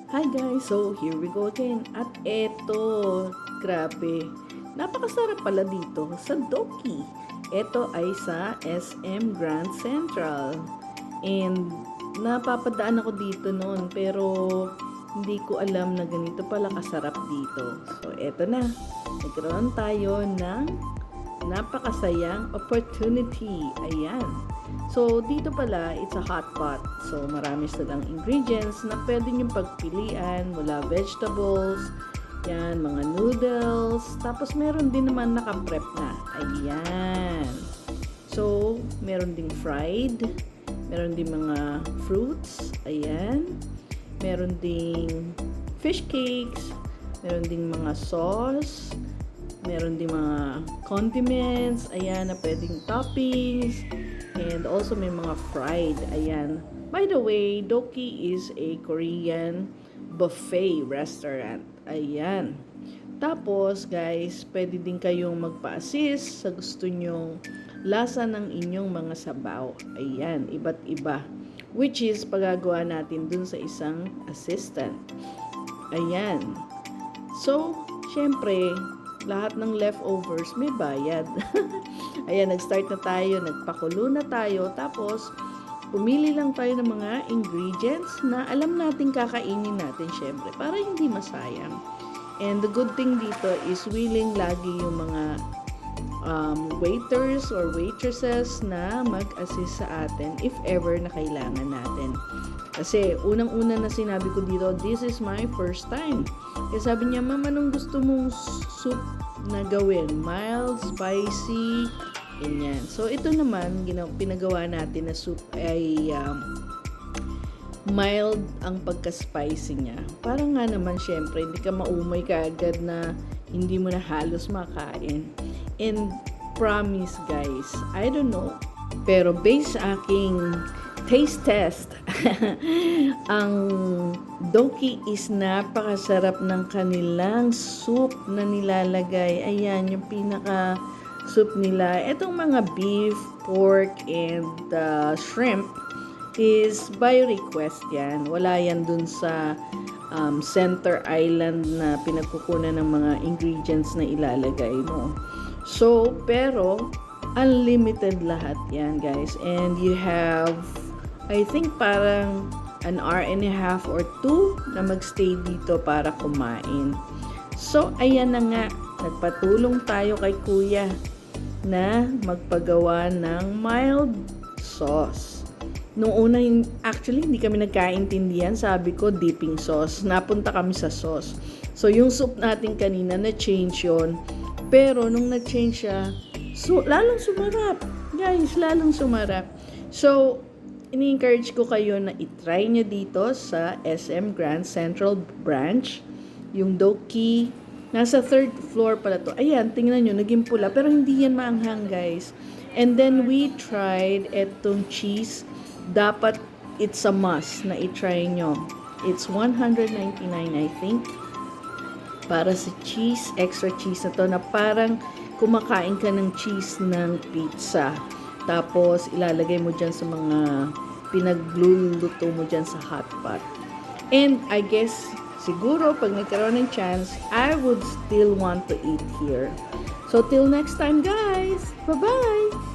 Hi guys! So, here we go again. At eto, grabe. Napakasarap pala dito sa Doki. Ito ay sa SM Grand Central. And napapadaan ako dito noon pero hindi ko alam na ganito pala kasarap dito. So, eto na. Nagkaroon tayo ng napakasayang opportunity. Ayan. So, dito pala, it's a hot pot. So, marami silang ingredients na pwede nyo pagpilian mula vegetables, yan, mga noodles, tapos meron din naman naka-prep na. Ayan. So, meron ding fried, meron ding mga fruits, ayan. Meron ding fish cakes, meron ding mga sauce, meron din mga condiments, ayan, na pwedeng toppings, and also may mga fried, ayan. By the way, Doki is a Korean buffet restaurant, ayan. Tapos, guys, pwede din kayong magpa-assist sa gusto nyong lasa ng inyong mga sabaw, ayan, iba't iba. Which is, pagagawa natin dun sa isang assistant. Ayan. So, syempre, lahat ng leftovers may bayad. Ayan, nag-start na tayo, nagpakulo na tayo, tapos pumili lang tayo ng mga ingredients na alam natin kakainin natin syempre, para hindi masayang. And the good thing dito is willing lagi yung mga waiters or waitresses na mag-assist sa atin if ever na kailangan natin. Kasi unang-una na sinabi ko dito, this is my first time. Kaya sabi niya, Ma'am, anong gusto mong soup na gawin? Mild, spicy, ganyan. So, ito naman, pinagawa natin na soup ay mild ang pagka-spicy niya. Parang nga naman, syempre, hindi ka maumay ka agad na hindi mo na halos makain. And promise, guys, I don't know, pero based sa aking taste test, ang Doki is napakasarap ng kanilang soup na nilalagay. Ayan, yung pinaka soup nila. Itong mga beef, pork, and shrimp is by request yan. Wala yan dun sa center island na pinagkukunan ng mga ingredients na ilalagay mo. So, pero unlimited lahat yan, guys. And you have, I think parang an hour and a half or 2 na magstay dito para kumain. So, ayan na nga. Nagpatulong tayo kay Kuya na magpagawa ng mild sauce. Noong una, actually, hindi kami nagkaintindihan. Sabi ko, dipping sauce. Napunta kami sa sauce. So, yung soup natin kanina, na-change yon. Pero, nung na-change siya, so, lalong sumarap. Guys, lalong sumarap. So, ini-encourage ko kayo na itry nyo dito sa SM Grand Central Branch. Yung Doki, nasa 3rd floor pala to. Ayan, tingnan nyo, naging pula. Pero hindi yan maanghang, guys. And then, we tried etong cheese. Dapat, it's a must na itry nyo. It's $199, I think. Para sa cheese, extra cheese na to, na parang kumakain ka ng cheese ng pizza. Tapos, ilalagay mo dyan sa mga pinagluluto mo dyan sa hot pot. And, I guess, siguro, pag nagkaroon ng chance, I would still want to eat here. So, till next time, guys! Bye-bye!